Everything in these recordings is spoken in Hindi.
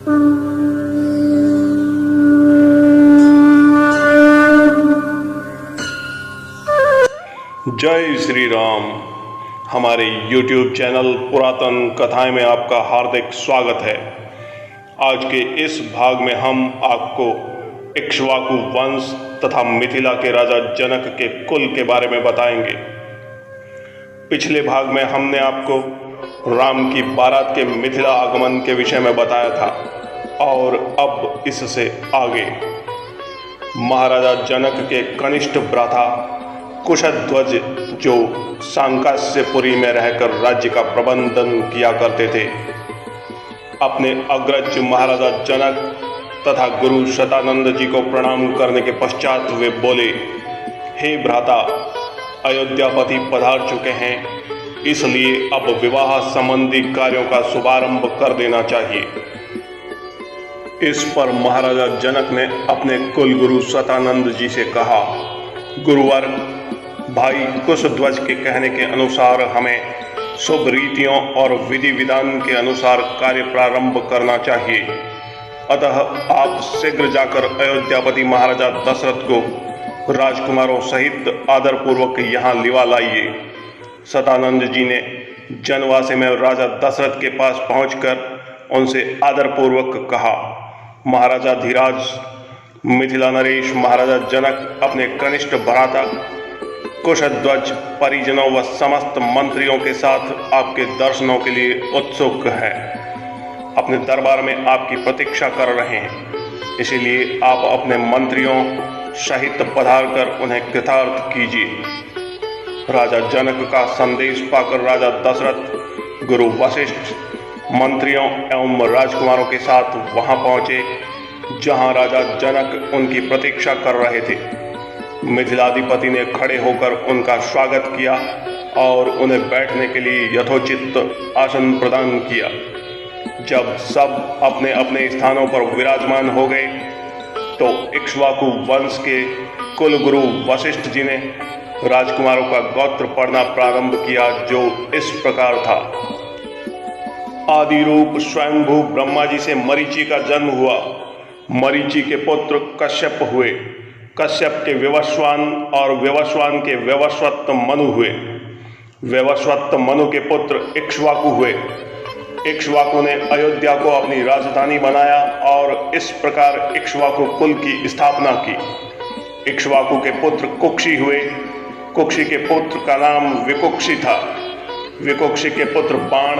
जय श्री राम। हमारे YouTube चैनल पुरातन कथाएं में आपका हार्दिक स्वागत है। आज के इस भाग में हम आपको इक्ष्वाकु वंश तथा मिथिला के राजा जनक के कुल के बारे में बताएंगे। पिछले भाग में हमने आपको राम की बारात के मिथिला आगमन के विषय में बताया था और अब इससे आगे महाराजा जनक के कनिष्ठ भ्राता कुशध्वज जो सांकास्यपुरी में रहकर राज्य का प्रबंधन किया करते थे, अपने अग्रज महाराजा जनक तथा गुरु शतानंद जी को प्रणाम करने के पश्चात वे बोले, हे भ्राता, अयोध्यापति पधार चुके हैं, इसलिए अब विवाह संबंधी कार्यों का शुभारंभ कर देना चाहिए। इस पर महाराजा जनक ने अपने कुलगुरु शतानंद जी से कहा, गुरुवर, भाई कुशध्वज के कहने के अनुसार हमें शुभ रीतियों और विधि विधान के अनुसार कार्य प्रारंभ करना चाहिए। अतः आप शीघ्र जाकर अयोध्यापति महाराजा दशरथ को राजकुमारों सहित आदरपूर्वक यहाँ लिवा लाइए। शतानंद जी ने जनवासे में राजा दशरथ के पास पहुंचकर उनसे आदरपूर्वक कहा, महाराजा धीराज, मिथिला नरेश महाराजा जनक अपने कनिष्ठ भ्राता कुशध्वज परिजनों व समस्त मंत्रियों के साथ आपके दर्शनों के लिए उत्सुक है, अपने दरबार में आपकी प्रतीक्षा कर रहे हैं, इसीलिए आप अपने मंत्रियों सहित पधार कर उन्हें कृतार्थ कीजिए। राजा जनक का संदेश पाकर राजा दशरथ गुरु वशिष्ठ मंत्रियों एवं राजकुमारों के साथ वहां पहुंचे जहां राजा जनक उनकी प्रतीक्षा कर रहे थे। मिथिलाधिपति ने खड़े होकर उनका स्वागत किया और उन्हें बैठने के लिए यथोचित आसन प्रदान किया। जब सब अपने अपने स्थानों पर विराजमान हो गए तो इक्ष्वाकु वंश के कुलगुरु वशिष्ठ जी ने राजकुमारों का गोत्र पढ़ना प्रारंभ किया, जो इस प्रकार था। आदि रूप स्वयंभू ब्रह्मा जी से मरीचि का जन्म हुआ। मरीचि के पुत्र कश्यप हुए। कश्यप के विवस्वान और विवस्वान के विवस्वत मनु हुए। विवस्वत मनु के पुत्र इक्ष्वाकु हुए। इक्ष्वाकु ने अयोध्या को अपनी राजधानी बनाया और इस प्रकार इक्ष्वाकु कुल की स्थापना की। इक्ष्वाकु के पुत्र कुक्षी हुए। कुक्षी के पुत्र का नाम विकुक्षी था। विकुक्षी के पुत्र बाण,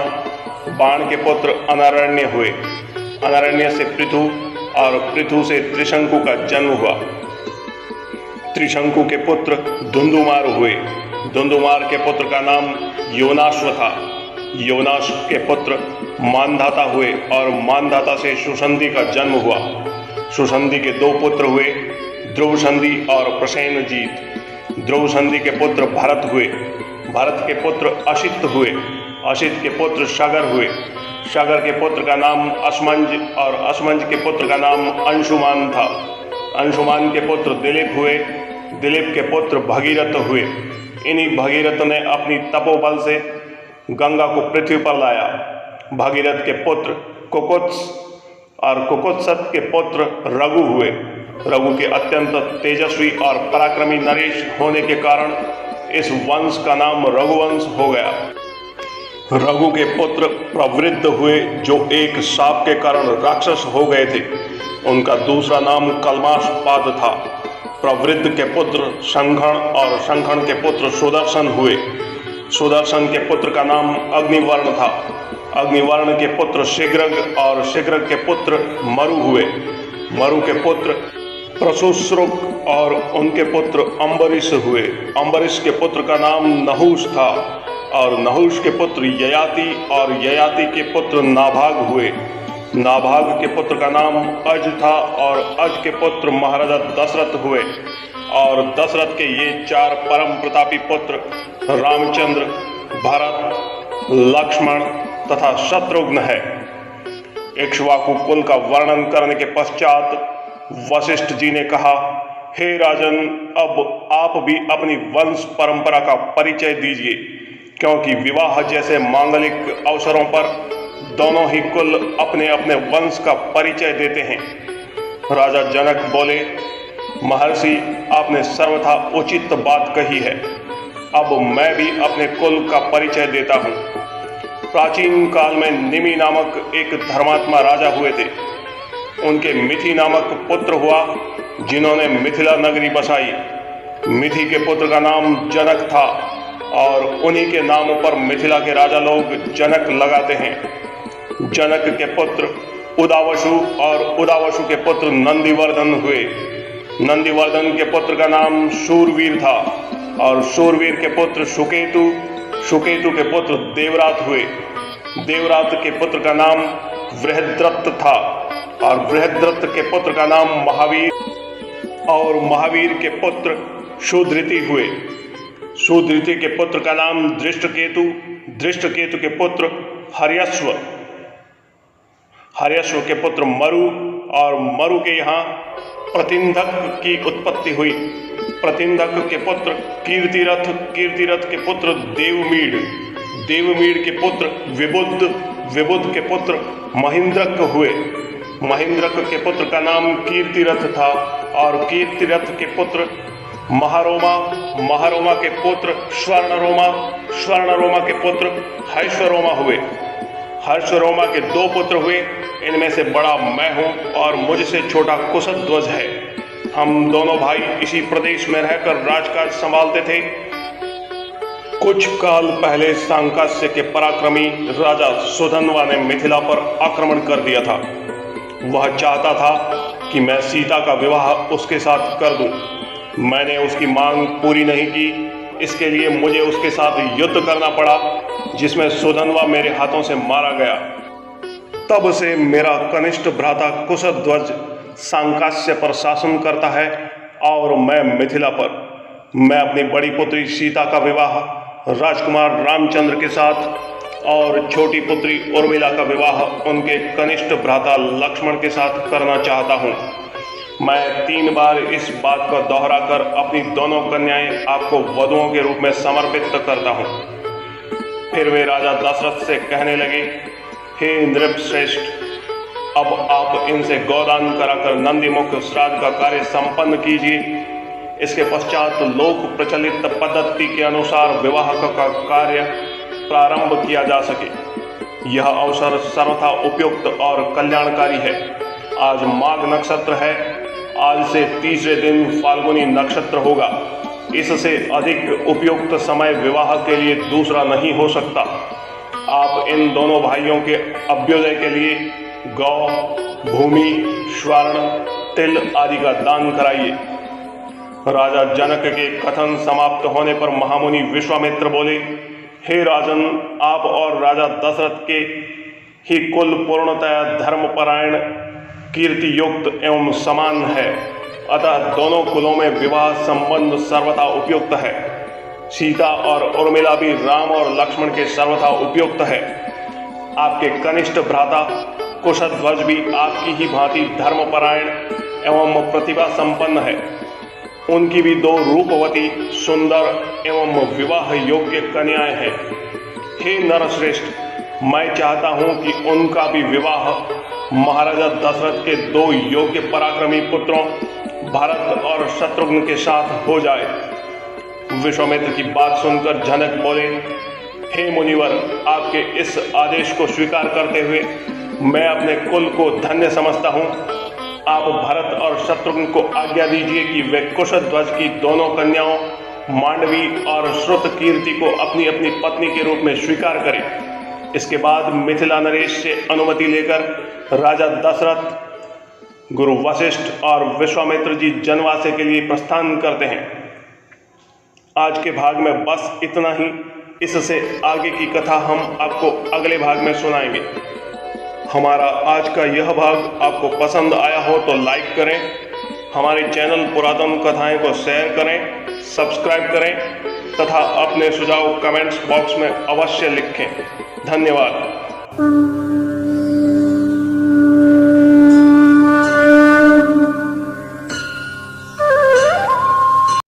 बाण के पुत्र अनारण्य हुए। अनारण्य से पृथु और पृथु से त्रिशंकु का जन्म हुआ। त्रिशंकु के पुत्र धुंधुमार हुए। धुंधुमार के पुत्र का नाम योनाश्व था। योनाश के पुत्र मानधाता हुए और मानधाता से सुसंधि का जन्म हुआ। सुसंधि के दो पुत्र हुए, ध्रुवसंधि और प्रसेनजीत। ध्रुवसंधि के पुत्र भरत हुए। भरत के पुत्र असित हुए। असित के पुत्र सगर हुए। सगर के पुत्र का नाम असमंज और असमंज के पुत्र का नाम अंशुमान था। अंशुमान के पुत्र दिलीप हुए। दिलीप के पुत्र भगीरथ हुए। इन्हीं भगीरथ ने अपनी तपोबल से गंगा को पृथ्वी पर लाया। भगीरथ के पुत्र कुकुत्स और कुकुत्सत के पुत्र रघु हुए। रघु के अत्यंत तेजस्वी और पराक्रमी नरेश होने के कारण इस वंश का नाम रघुवंश हो गया। रघु के पुत्र प्रवृद्ध हुए, जो एक शाप के कारण राक्षस हो गए थे। उनका दूसरा नाम कलमाशपाद था। प्रवृद्ध के पुत्र शंखण और शंखण के पुत्र सुदर्शन हुए। सुदर्शन के पुत्र का नाम अग्निवर्ण था। अग्निवर्ण के पुत्र शीघ्रग और शीघ्रग के पुत्र मरु हुए। मरु के पुत्र प्रसुश्रुक और उनके पुत्र अम्बरीश हुए। अम्बरीश के पुत्र का नाम नहुष था और नहुष के पुत्र ययाति और ययाति के पुत्र नाभाग हुए। नाभाग के पुत्र का नाम अज था और अज के पुत्र महाराजा दशरथ हुए। और दशरथ के ये चार परम प्रतापी पुत्र रामचंद्र, भरत, लक्ष्मण तथा शत्रुघ्न है। इक्ष्वाकु कुल का वर्णन करने के पश्चात वशिष्ठ जी ने कहा, हे राजन, अब आप भी अपनी वंश परंपरा का परिचय दीजिए, क्योंकि विवाह जैसे मांगलिक अवसरों पर दोनों ही कुल अपने अपने वंश का परिचय देते हैं। राजा जनक बोले, महर्षि, आपने सर्वथा उचित बात कही है। अब मैं भी अपने कुल का परिचय देता हूँ। प्राचीन काल में निमि नामक एक धर्मात्मा राजा हुए थे। उनके मिथि नामक पुत्र हुआ, जिन्होंने मिथिला नगरी बसाई। मिथि के पुत्र का नाम जनक था और उन्हीं के नाम पर मिथिला के राजा लोग जनक लगाते हैं। जनक के पुत्र उदावसु और उदावसु के पुत्र नंदिवर्धन हुए। नंदिवर्धन के पुत्र का नाम शूरवीर था और शूरवीर के पुत्र सुकेतु, सुकेतु के पुत्र देवरात हुए। देवरात के पुत्र का नाम बृहद्रथ था और बृहद्रथ के पुत्र का नाम महावीर और महावीर के पुत्र सुधृति हुए। सुधृति के पुत्र का नाम दृष्टकेतु, दृष्टकेतु के पुत्र हर्यश्व, हर्यश्व के पुत्र मरु और मरु के यहाँ प्रतिंधक की उत्पत्ति हुई। प्रतिंधक के पुत्र कीर्तिरथ, कीर्तिरथ के पुत्र देवमीड, देवमीड के पुत्र विबुद्ध, विबुद्ध के पुत्र महेंद्रक हुए। महेंद्रक के पुत्र का नाम कीर्तिरथ था और कीर्तिरथ के पुत्र महारोमा, महारोमा के पुत्र स्वर्णरोमा, स्वर्णरोमा के पुत्र हर्षरोमा हुए। हर्षरोमा के दो पुत्र हुए, इनमें से बड़ा मैं हूँ और मुझसे छोटा कुशध्वज है। हम दोनों भाई इसी प्रदेश में रहकर राजकाज संभालते थे। कुछ काल पहले सांकास्य के पराक्रमी राजा सुधन्वा ने मिथिला पर आक्रमण कर दिया था। वह चाहता था कि मैं सीता का विवाह उसके साथ कर दूं। मैंने उसकी मांग पूरी नहीं की। इसके लिए मुझे उसके साथ युद्ध करना पड़ा, जिसमें सुधन्वा मेरे हाथों से मारा गया। तब से मेरा कनिष्ठ भ्राता कुशध्वज सांकास्य पर शासन करता है और मैं मिथिला पर। मैं अपनी बड़ी पुत्री सीता का विवाह राजकुमार रामचंद्र के साथ और छोटी पुत्री उर्मिला का विवाह उनके कनिष्ठ भ्राता लक्ष्मण के साथ करना चाहता हूँ। मैं 3 बार इस बात को दोहराकर अपनी दोनों कन्याएं आपको वधुओं के रूप में समर्पित करता हूँ। फिर वे राजा दशरथ से कहने लगे, हे नृपश्रेष्ठ, अब आप इनसे गोदान कराकर नंदीमुख श्राद्ध का कार्य संपन्न कीजिए। इसके पश्चात लोक प्रचलित पद्धति के अनुसार विवाह का कार्य प्रारंभ किया जा सके। यह अवसर सर्वथा उपयुक्त और कल्याणकारी है। आज माघ नक्षत्र है। आज से तीसरे दिन फाल्गुनी नक्षत्र होगा। इससे अधिक उपयुक्त समय विवाह के लिए दूसरा नहीं हो सकता। आप इन दोनों भाइयों के अभ्युदय के लिए गौ, भूमि, स्वर्ण, तिल आदि का दान कराइए। राजा जनक के कथन समाप्त होने पर महामुनि विश्वामित्र बोले, हे राजन, आप और राजा दशरथ के ही कुल पूर्णतया धर्मपरायण, कीर्ति युक्त एवं समान है। अतः दोनों कुलों में विवाह संबंध सर्वथा उपयुक्त है। सीता और उर्मिला भी राम और लक्ष्मण के सर्वथा उपयुक्त है। आपके कनिष्ठ भ्राता कुशध्वज भी आपकी ही भांति धर्मपरायण एवं प्रतिभा संपन्न है। उनकी भी 2 रूपवती, सुंदर एवं विवाह योग्य कन्याएं हैं। हे नरश्रेष्ठ, मैं चाहता हूं कि उनका भी विवाह महाराजा दशरथ के 2 योग्य पराक्रमी पुत्रों भरत और शत्रुघ्न के साथ हो जाए। विश्वामित्र की बात सुनकर जनक बोले, हे मुनिवर, आपके इस आदेश को स्वीकार करते हुए मैं अपने कुल को धन्य समझता हूँ। आप भरत और शत्रुघ्न को आज्ञा दीजिए कि वे कुशध्वज की दोनों कन्याओं मांडवी और श्रुतकीर्ति को अपनी अपनी पत्नी के रूप में स्वीकार करें। इसके बाद मिथिला नरेश से अनुमति लेकर राजा दशरथ, गुरु वशिष्ठ और विश्वामित्र जी जनवासे के लिए प्रस्थान करते हैं। आज के भाग में बस इतना ही। इससे आगे की कथा हम आपको अगले भाग में सुनाएंगे। हमारा आज का यह भाग आपको पसंद आया हो तो लाइक करें, हमारे चैनल पुरातन कथाएं को शेयर करें, सब्सक्राइब करें तथा अपने सुझाव कमेंट्स बॉक्स में अवश्य लिखें। धन्यवाद।